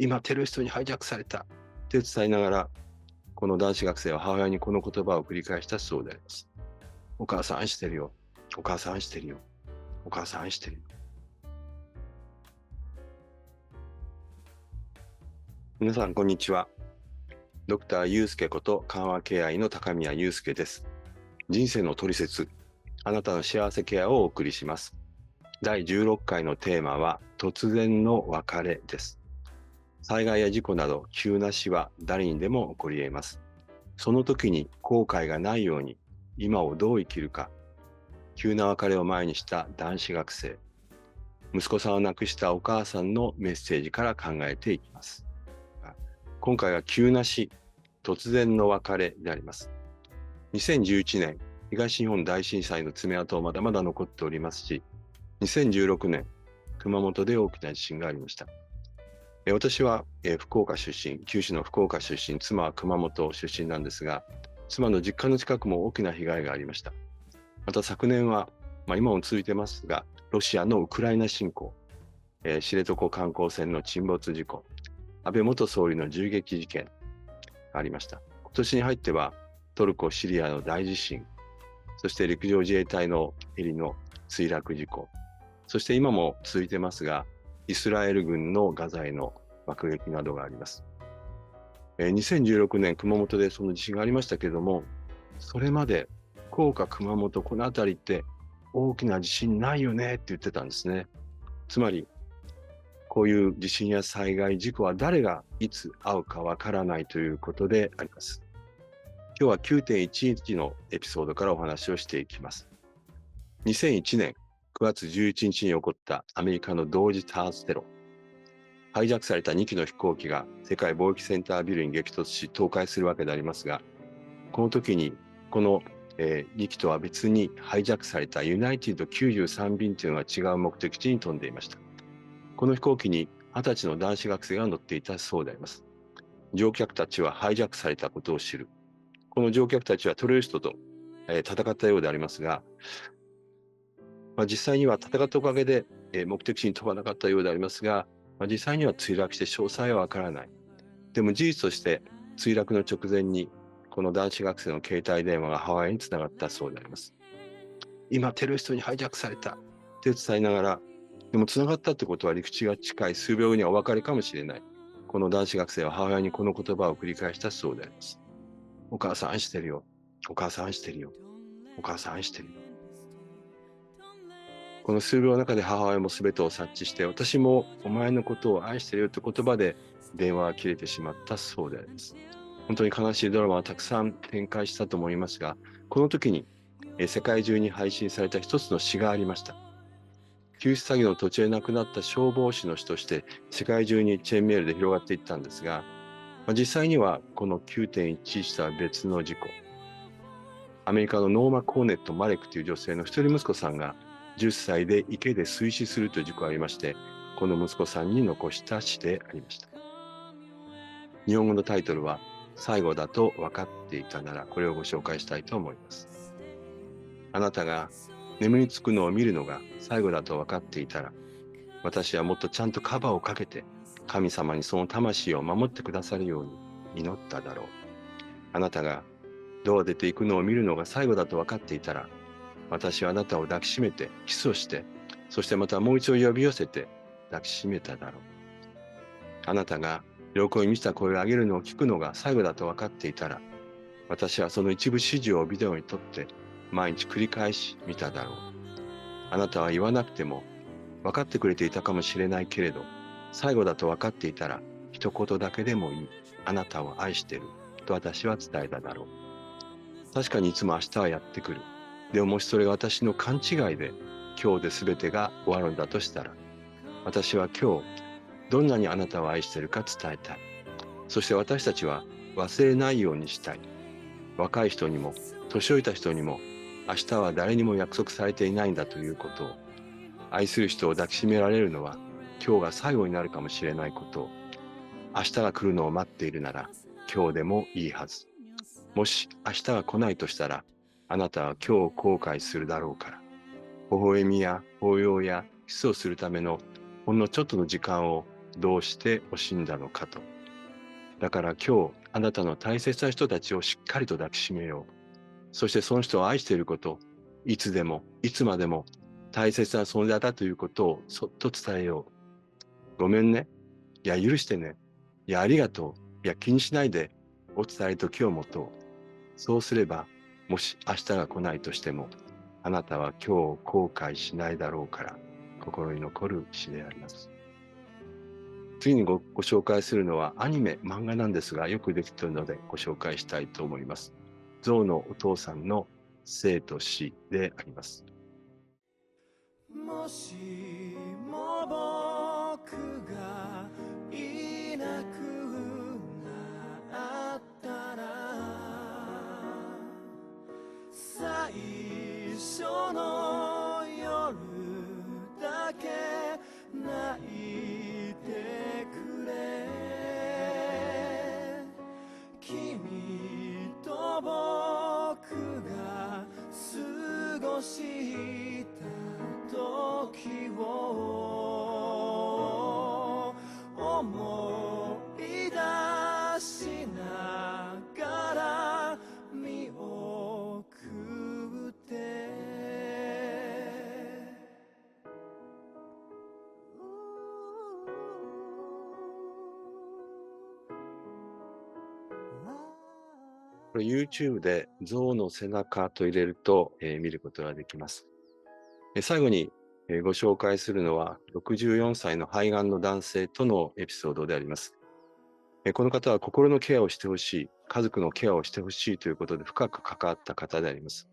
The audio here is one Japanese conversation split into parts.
今テロリストにハイジャックされたって伝えながら、この男子学生は母親にこの言葉を繰り返したそうであります。お母さん愛してるよ。お母さん愛してるよ。お母さん愛してるよ。皆さん、こんにちは。ドクターユースケこと緩和ケア医の高宮ユースケです。人生のトリセツ、あなたの幸せケアをお送りします。第16回のテーマは、突然の別れです。災害や事故など急な死は誰にでも起こり得ます。その時に後悔がないように今をどう生きるか、急な別れを前にした男子学生、息子さんを亡くしたお母さんのメッセージから考えていきます。今回は急な死、突然の別れであります。2011年、東日本大震災の爪痕はまだまだ残っておりますし、2016年、熊本で大きな地震がありました。私は福岡出身、九州の福岡出身、妻は熊本出身なんですが、妻の実家の近くも大きな被害がありました。また昨年は、今も続いてますが、ロシアのウクライナ侵攻、知床観光船の沈没事故、安倍元総理の銃撃事件がありました。今年に入っては、トルコ・シリアの大地震、そして陸上自衛隊のヘリの墜落事故、そして今も続いてますが、イスラエル軍のガザへの爆撃などがあります。2016年熊本でその地震がありましたけれども、それまで福岡、熊本、この辺りって大きな地震ないよねって言ってたんですね。つまり、こういう地震や災害、事故は誰がいつ会うかわからないということであります。今日は 9.11 のエピソードからお話をしていきます。2001年9月11日に起こったアメリカの同時多発テロ。ハイジャックされた2機の飛行機が世界貿易センタービルに激突し倒壊するわけでありますが、この時にこの2機とは別にハイジャックされたユナイテッド93便というのは違う目的地に飛んでいました。この飛行機に20歳の男子学生が乗っていたそうであります。乗客たちはハイジャックされたことを知る。この乗客たちはテロリストと戦ったようでありますが、実際には戦ったおかげで目的地に飛ばなかったようでありますが、実際には墜落して詳細はわからない。でも事実として墜落の直前にこの男子学生の携帯電話が母親につながったそうであります。今テロリストにハイジャックされたって伝えながら、でもつながったってことは陸地が近い、数秒後にはお別れかもしれない。この男子学生は母親にこの言葉を繰り返したそうであります。お母さん愛してるよ。お母さん愛してるよ。お母さん愛してるよ。この数秒の中で母親も全てを察知して、私もお前のことを愛してるよという言葉で電話が切れてしまったそうであります。本当に悲しいドラマはたくさん展開したと思いますが、この時に世界中に配信された一つの詩がありました。救出作業の途中で亡くなった消防士の詩として世界中にチェーンメールで広がっていったんですが、実際にはこの 9.11 とは別の事故、アメリカのノーマ・コーネット・マレクという女性の一人息子さんが10歳で池で水死するという事故がありまして、この息子さんに残した詩でありました。日本語のタイトルは最後だと分かっていたなら、これをご紹介したいと思います。あなたが眠りつくのを見るのが最後だと分かっていたら、私はもっとちゃんとカバーをかけて神様にその魂を守ってくださるように祈っただろう。あなたがドア出ていくのを見るのが最後だと分かっていたら、私はあなたを抱きしめてキスをして、そしてまたもう一度呼び寄せて抱きしめただろう。あなたが喜びに満ちた声を上げるのを聞くのが最後だと分かっていたら、私はその一部始終をビデオに撮って毎日繰り返し見ただろう。あなたは言わなくても分かってくれていたかもしれないけれど、最後だと分かっていたら一言だけでもいい。あなたを愛してると私は伝えただろう。確かにいつも明日はやってくる。でももしそれが私の勘違いで今日で全てが終わるんだとしたら、私は今日どんなにあなたを愛しているか伝えたい。そして私たちは忘れないようにしたい。若い人にも年老いた人にも明日は誰にも約束されていないんだということを、愛する人を抱きしめられるのは今日が最後になるかもしれないことを、明日が来るのを待っているなら今日でもいいはず。もし明日が来ないとしたら、あなたは今日を後悔するだろうから、微笑みや抱擁やキスをするためのほんのちょっとの時間をどうして惜しんだのかと。だから今日、あなたの大切な人たちをしっかりと抱きしめよう。そしてその人を愛していること、いつでも、いつまでも大切な存在だということをそっと伝えよう。ごめんね。いや、許してね。いや、ありがとう。いや、気にしないで。お伝え時を持とう。そうすれば、もし明日が来ないとしても、あなたは今日後悔しないだろうから、心に残る詩であります。次にご紹介するのはアニメ、漫画なんですが、よくできているのでご紹介したいと思います。象のお父さんの生と死であります。もしも僕がいなくなったら、最初の夜だけ泣いてくれ。君と僕が過ごした時を思い出しながら見送って。これ YouTube で象の背中と入れると、見ることができます。最後に、ご紹介するのは64歳の肺がんの男性とのエピソードであります。この方は心のケアをしてほしい、家族のケアをしてほしいということで深く関わった方であります。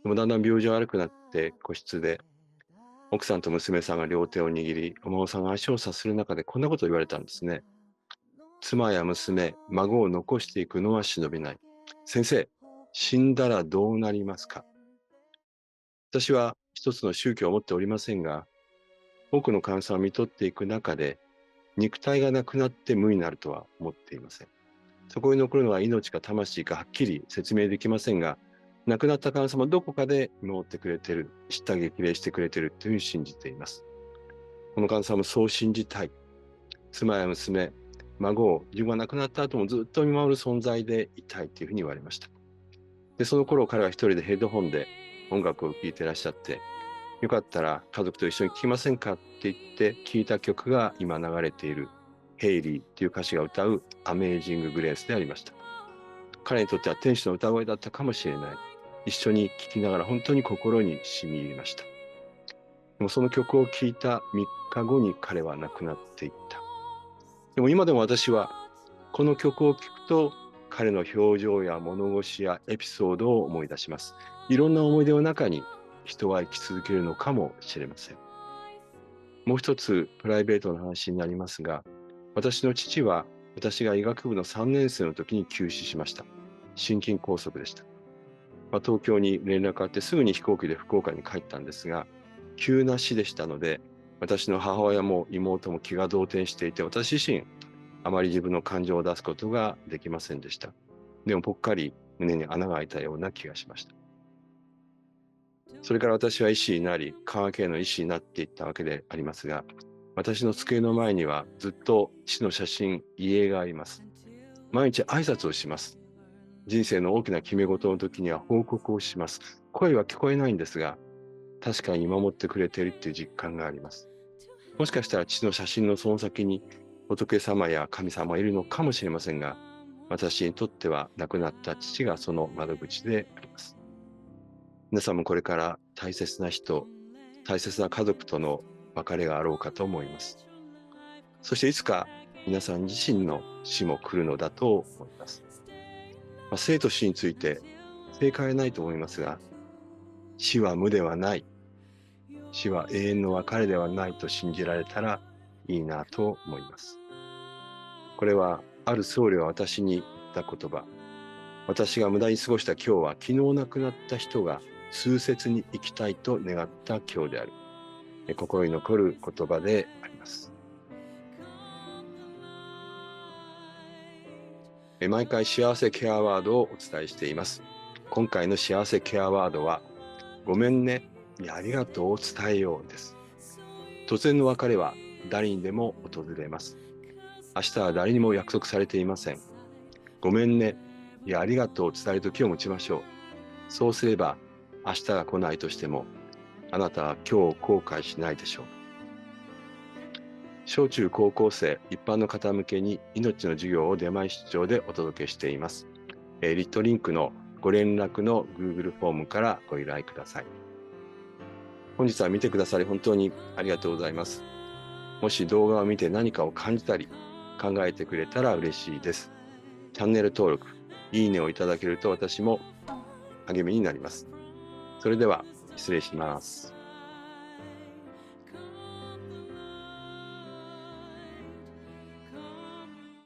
でもだんだん病状悪くなって個室で奥さんと娘さんが両手を握り、お孫さんが足をさする中でこんなことを言われたんですね。妻や娘、孫を残していくのは忍びない。先生、死んだらどうなりますか？私は一つの宗教を持っておりませんが、多くの患者さんを看取っていく中で、肉体がなくなって無になるとは思っていません。そこに残るのは命か魂かはっきり説明できませんが、亡くなった患者様はどこかで見守ってくれている、叱咤激励してくれているというふうに信じています。この患者さんもそう信じたい。妻や娘、孫を自分が亡くなった後もずっと見守る存在でいたいというふうに言われました。で、その頃彼は一人でヘッドホンで音楽を聴いていらっしゃって、よかったら家族と一緒に聴きませんかって言って聴いた曲が今流れているヘイリーっていう歌手が歌うアメージング・グレースでありました。彼にとっては天使の歌声だったかもしれない。一緒に聴きながら本当に心に染み入りました。でもその曲を聴いた3日後に彼は亡くなっていった。でも今でも私はこの曲を聴くと彼の表情や物腰やエピソードを思い出します。いろんな思い出の中に人は生き続けるのかもしれません。もう一つプライベートの話になりますが、私の父は私が医学部の3年生の時に急死しました。心筋梗塞でした。東京に連絡があってすぐに飛行機で福岡に帰ったんですが、急な死でしたので、私の母親も妹も気が動転していて、私自身あまり自分の感情を出すことができませんでした。でもぽっかり胸に穴が開いたような気がしました。それから私は医師になり、緩和ケアの医師になっていったわけでありますが、私の机の前にはずっと父の写真、遺影があります。毎日挨拶をします。人生の大きな決め事の時には報告をします。声は聞こえないんですが、確かに守ってくれているという実感があります。もしかしたら父の写真のその先に仏様や神様がいるのかもしれませんが、私にとっては亡くなった父がその窓口であります。皆さんもこれから大切な人、大切な家族との別れがあろうかと思います。そしていつか皆さん自身の死も来るのだと思います。生と死について正解はないと思いますが、死は無ではない、死は永遠の別れではないと信じられたらいいなと思います。これはある僧侶が私に言った言葉。私が無駄に過ごした今日は昨日亡くなった人が痛切に生きたいと願った今日である。心に残る言葉であります。毎回幸せケアワードをお伝えしています。今回の幸せケアワードは、ごめんね、ありがとうを伝えようです。突然の別れは誰にでも訪れます。明日は誰にも約束されていません。ごめんね、いやありがとうを伝える時を持ちましょう。そうすれば、明日が来ないとしても、あなたは今日後悔しないでしょう。小中高校生、一般の方向けに命の授業を出前出張でお届けしています。リットリンクのご連絡の Google フォームからご依頼ください。本日は見てくださり本当にありがとうございます。もし動画を見て何かを感じたり考えてくれたら嬉しいです。チャンネル登録、いいねをいただけると私も励みになります。それでは失礼します。